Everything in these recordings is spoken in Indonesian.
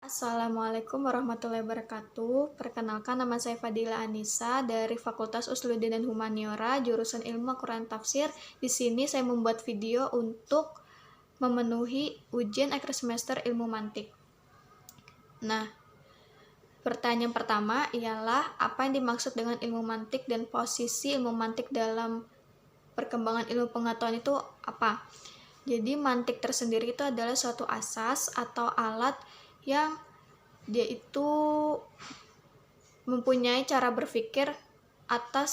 Assalamualaikum warahmatullahi wabarakatuh. Perkenalkan, nama saya Fadila Anissa dari Fakultas Usuluddin dan Humaniora, jurusan Ilmu Al-Quran Tafsir. Di sini saya membuat video untuk memenuhi ujian akhir semester Ilmu Mantik. Nah, pertanyaan pertama ialah apa yang dimaksud dengan ilmu mantik dan posisi ilmu mantik dalam perkembangan ilmu pengetahuan itu apa? Jadi mantik tersendiri itu adalah suatu asas atau alat yang dia itu mempunyai cara berpikir atas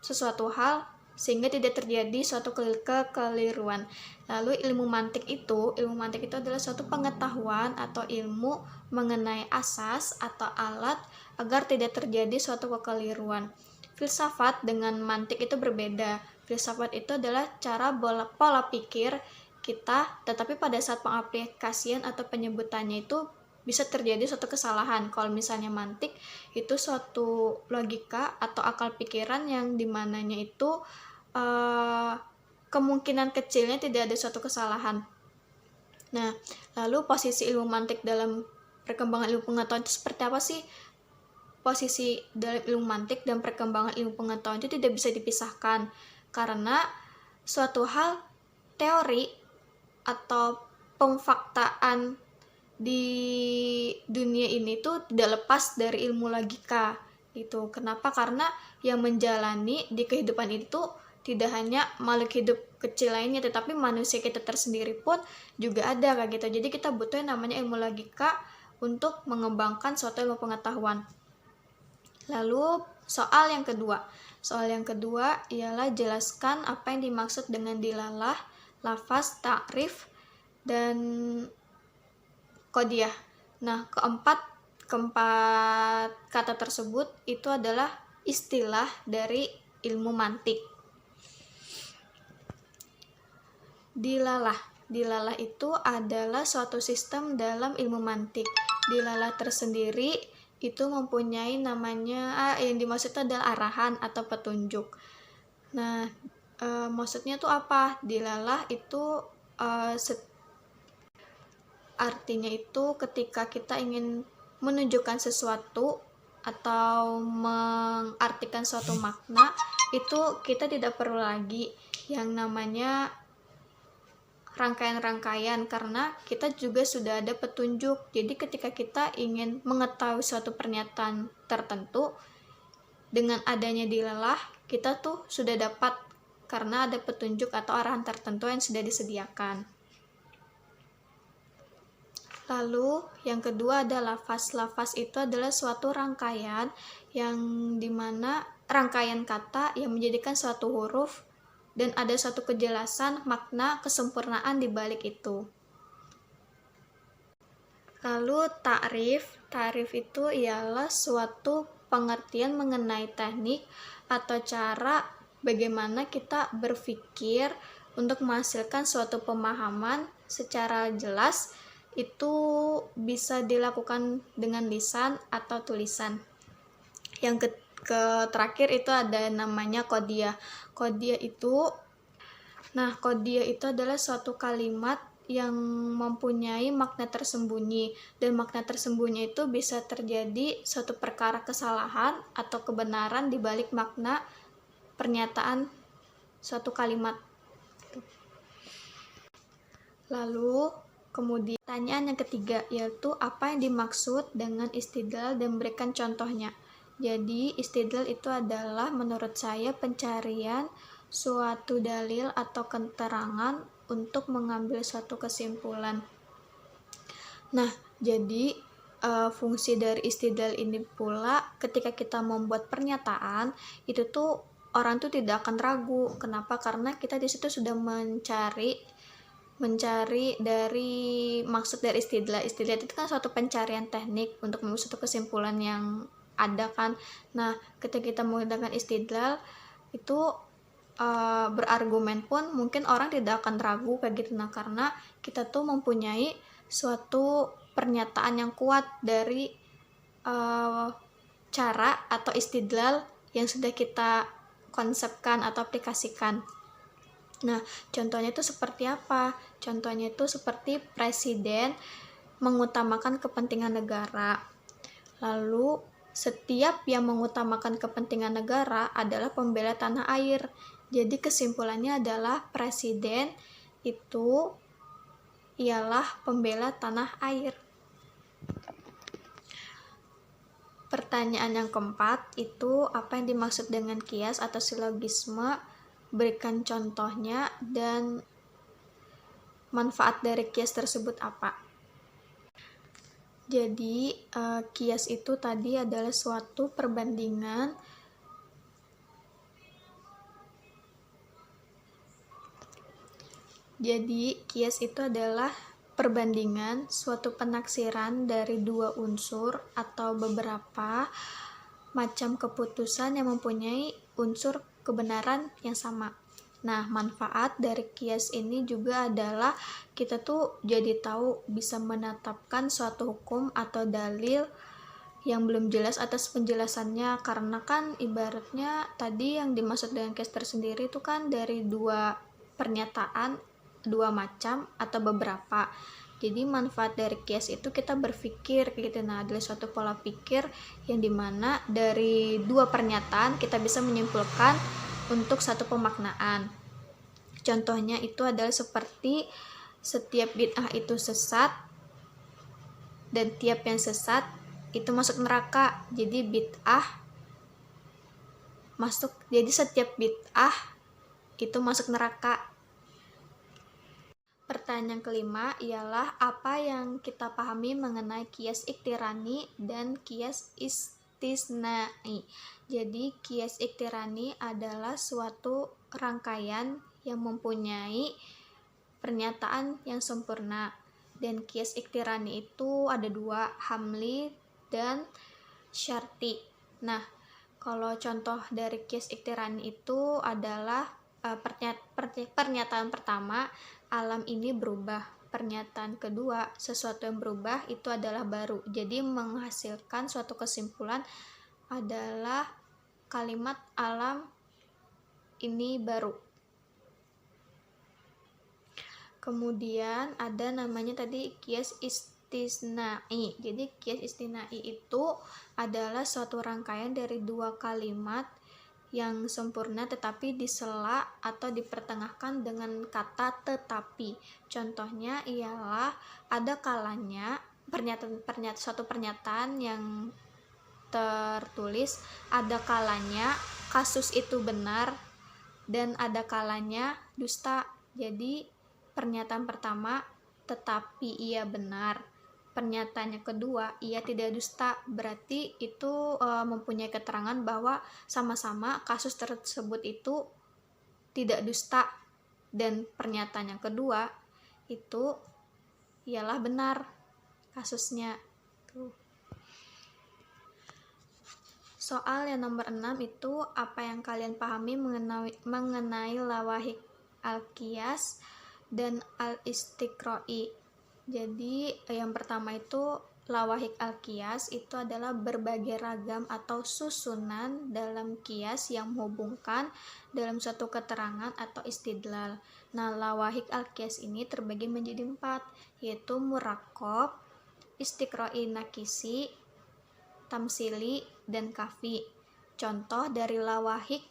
sesuatu hal sehingga tidak terjadi suatu kekeliruan. Lalu ilmu mantik itu adalah suatu pengetahuan atau ilmu mengenai asas atau alat agar tidak terjadi suatu kekeliruan. Filsafat dengan mantik itu berbeda. Filsafat itu adalah cara pola pikir kita, tetapi pada saat pengaplikasian atau penyebutannya itu bisa terjadi suatu kesalahan. Kalau misalnya mantik itu suatu logika atau akal pikiran yang dimananya itu kemungkinan kecilnya tidak ada suatu kesalahan. Nah, lalu posisi ilmu mantik dalam perkembangan ilmu pengetahuan itu seperti apa sih? Posisi dalam ilmu mantik dan perkembangan ilmu pengetahuan itu tidak bisa dipisahkan, karena suatu hal teori atau pemfaktaan di dunia ini tuh tidak lepas dari ilmu logika. Itu kenapa? Karena yang menjalani di kehidupan itu tidak hanya makhluk hidup kecil lainnya, tetapi manusia kita tersendiri pun juga ada kayak gitu. Jadi kita butuh yang namanya ilmu logika untuk mengembangkan suatu ilmu pengetahuan. Lalu soal yang kedua ialah jelaskan apa yang dimaksud dengan dilalah, lafaz, ta'rif, dan qadiyah. Nah, keempat kata tersebut itu adalah istilah dari ilmu mantik. Dilalah itu adalah suatu sistem dalam ilmu mantik. Dilalah tersendiri itu mempunyai namanya, yang dimaksud adalah arahan atau petunjuk. Nah, maksudnya tuh apa? Dilalah itu artinya itu ketika kita ingin menunjukkan sesuatu atau mengartikan suatu makna, itu kita tidak perlu lagi yang namanya rangkaian-rangkaian, karena kita juga sudah ada petunjuk. Jadi ketika kita ingin mengetahui suatu pernyataan tertentu, dengan adanya dilalah kita tuh sudah dapat, karena ada petunjuk atau arahan tertentu yang sudah disediakan. Lalu yang kedua ada lafaz. Lafaz itu adalah suatu rangkaian yang dimana rangkaian kata yang menjadikan suatu huruf dan ada suatu kejelasan, makna, kesempurnaan di balik itu. Lalu ta'rif itu ialah suatu pengertian mengenai teknik atau cara bagaimana kita berpikir untuk menghasilkan suatu pemahaman secara jelas. Itu bisa dilakukan dengan lisan atau tulisan. Yang terakhir itu ada namanya qadiyah. Qadiyah itu adalah suatu kalimat yang mempunyai makna tersembunyi, dan makna tersembunyi itu bisa terjadi suatu perkara kesalahan atau kebenaran di balik makna pernyataan suatu kalimat. Lalu kemudian pertanyaan yang ketiga yaitu apa yang dimaksud dengan istidlal dan berikan contohnya. Jadi istidlal itu adalah menurut saya pencarian suatu dalil atau keterangan untuk mengambil suatu kesimpulan. Nah, jadi fungsi dari istidlal ini pula ketika kita membuat pernyataan itu tuh orang tuh tidak akan ragu. Kenapa? Karena kita di situ sudah mencari dari maksud dari istidlal. Istidlal itu kan suatu pencarian teknik untuk membuat suatu kesimpulan yang ada kan. Nah, ketika kita menggunakan istidlal itu berargumen pun mungkin orang tidak akan ragu kayak gitu. Nah, karena kita tuh mempunyai suatu pernyataan yang kuat dari cara atau istidlal yang sudah kita konsepkan atau aplikasikan. Nah, contohnya itu seperti apa? Contohnya itu seperti presiden mengutamakan kepentingan negara. Lalu setiap yang mengutamakan kepentingan negara adalah pembela tanah air. Jadi kesimpulannya adalah presiden itu ialah pembela tanah air. Pertanyaan yang keempat itu apa yang dimaksud dengan kias atau silogisme? Berikan contohnya dan manfaat dari kias tersebut apa? Jadi kias itu tadi adalah suatu perbandingan suatu penaksiran dari dua unsur atau beberapa macam keputusan yang mempunyai unsur kebenaran yang sama. Nah, manfaat dari kias ini juga adalah kita tuh jadi tahu bisa menetapkan suatu hukum atau dalil yang belum jelas atas penjelasannya, karena kan ibaratnya tadi yang dimaksud dengan kias tersendiri itu kan dari dua pernyataan, dua macam atau beberapa. Jadi manfaat dari kias itu kita berpikir gitu, nah adalah suatu pola pikir yang dimana dari dua pernyataan kita bisa menyimpulkan untuk satu pemaknaan. Contohnya itu adalah seperti setiap bid'ah itu sesat dan tiap yang sesat itu masuk neraka. Jadi setiap bid'ah itu masuk neraka. Pertanyaan kelima ialah apa yang kita pahami mengenai kias iktirani dan kias istisnai. Jadi kias iktirani adalah suatu rangkaian yang mempunyai pernyataan yang sempurna, dan kias iktirani itu ada dua, hamli dan syarti. Nah, kalau contoh dari kias iktirani itu adalah pernyataan pertama, alam ini berubah. Pernyataan kedua, sesuatu yang berubah itu adalah baru. Jadi menghasilkan suatu kesimpulan adalah kalimat alam ini baru. Kemudian ada namanya tadi kias istisnai. Jadi kias istisnai itu adalah suatu rangkaian dari dua kalimat yang sempurna tetapi disela atau dipertengahkan dengan kata tetapi. Contohnya ialah ada kalanya suatu pernyataan yang tertulis, ada kalanya kasus itu benar dan ada kalanya dusta. Jadi pernyataan pertama tetapi ia benar, pernyataannya kedua ia tidak dusta, berarti itu mempunyai keterangan bahwa sama-sama kasus tersebut itu tidak dusta, dan pernyataan yang kedua itu ialah benar kasusnya. Soal yang nomor 6 itu apa yang kalian pahami mengenai lawahik al-qiyas dan al-istiqra'i. Jadi yang pertama itu lawahik al-qiyas itu adalah berbagai ragam atau susunan dalam qiyas yang menghubungkan dalam suatu keterangan atau istidlal. Nah, lawahik al-qiyas ini terbagi menjadi 4, yaitu murakkab, istiqra'i nakisi, tamsili, dan kafi. Contoh dari lawahik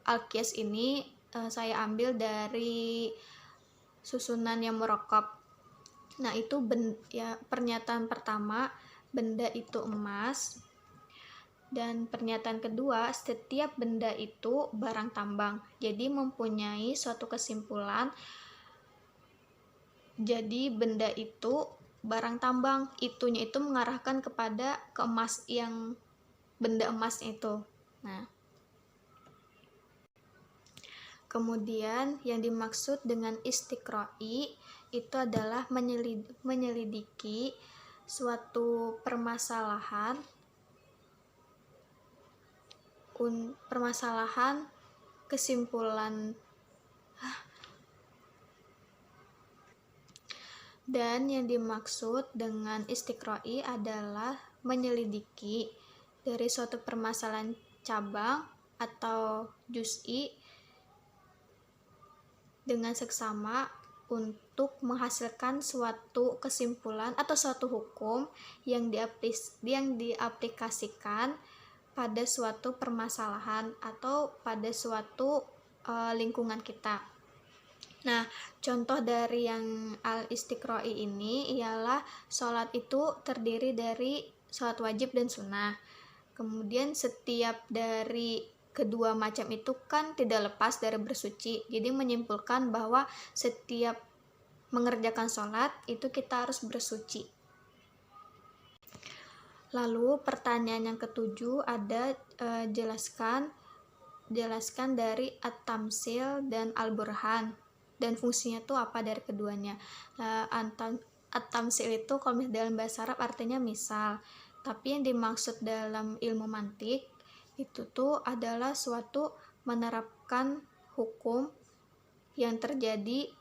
al-qiyas ini saya ambil dari susunan yang murakkab. Nah, itu pernyataan pertama, benda itu emas, dan pernyataan kedua, setiap benda itu barang tambang. Jadi mempunyai suatu kesimpulan, jadi benda itu barang tambang, itunya itu mengarahkan kepada ke emas, yang benda emas itu. Nah, kemudian yang dimaksud dengan istiqra'i itu adalah menyelidiki suatu permasalahan kesimpulan, dan yang dimaksud dengan istiqra'i adalah menyelidiki dari suatu permasalahan cabang atau juz'i dengan seksama untuk menghasilkan suatu kesimpulan atau suatu hukum yang diaplikasikan pada suatu permasalahan atau pada suatu lingkungan kita. Nah, contoh dari yang al-istiqra'i ini ialah sholat itu terdiri dari sholat wajib dan sunnah. Kemudian setiap dari kedua macam itu kan tidak lepas dari bersuci. Jadi menyimpulkan bahwa setiap mengerjakan sholat itu kita harus bersuci. Lalu pertanyaan yang ketujuh ada jelaskan dari at-tamsil dan al-burhan dan fungsinya tuh apa dari keduanya. At-tamsil itu kalau misalnya dalam bahasa Arab artinya misal, tapi yang dimaksud dalam ilmu mantik itu tuh adalah suatu menerapkan hukum yang terjadi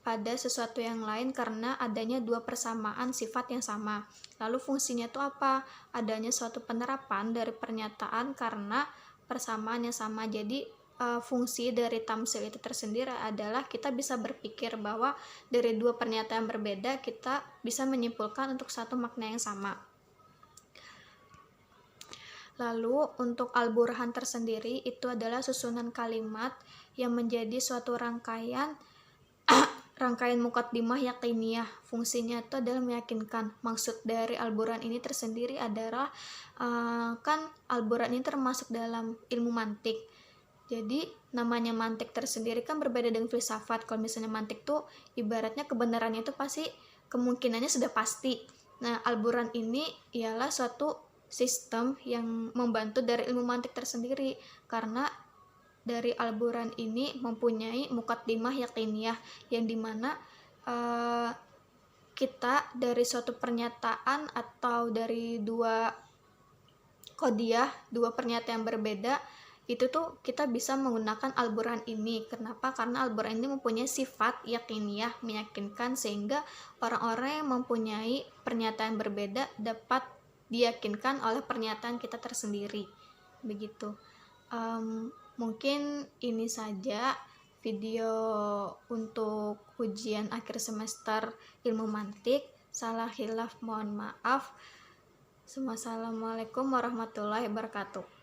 pada sesuatu yang lain karena adanya dua persamaan sifat yang sama. Lalu fungsinya itu apa? Adanya suatu penerapan dari pernyataan karena persamaan yang sama. Jadi fungsi dari tamsil itu tersendiri adalah kita bisa berpikir bahwa dari dua pernyataan berbeda kita bisa menyimpulkan untuk satu makna yang sama. Lalu untuk al-burhan tersendiri itu adalah susunan kalimat yang menjadi suatu rangkaian muqaddimah yaqiniyah. Fungsinya itu adalah meyakinkan. Maksud dari al-burhan ini tersendiri adalah kan al-burhan ini termasuk dalam ilmu mantik. Jadi namanya mantik tersendiri kan berbeda dengan filsafat. Kalau misalnya mantik tuh ibaratnya kebenarannya itu pasti kemungkinannya sudah pasti. Nah, al-burhan ini ialah suatu sistem yang membantu dari ilmu mantik tersendiri karena dari al-burhan ini mempunyai muqaddimah yaqiniyah yang dimana kita dari suatu pernyataan atau dari dua qadiyah, dua pernyataan yang berbeda itu tuh kita bisa menggunakan al-burhan ini. Kenapa? Karena al-burhan ini mempunyai sifat yaqiniyah, meyakinkan, sehingga orang-orang yang mempunyai pernyataan berbeda dapat diyakinkan oleh pernyataan kita tersendiri. Begitu. Mungkin ini saja video untuk ujian akhir semester ilmu mantik. Salah hilaf mohon maaf. Wassalamualaikum warahmatullahi wabarakatuh.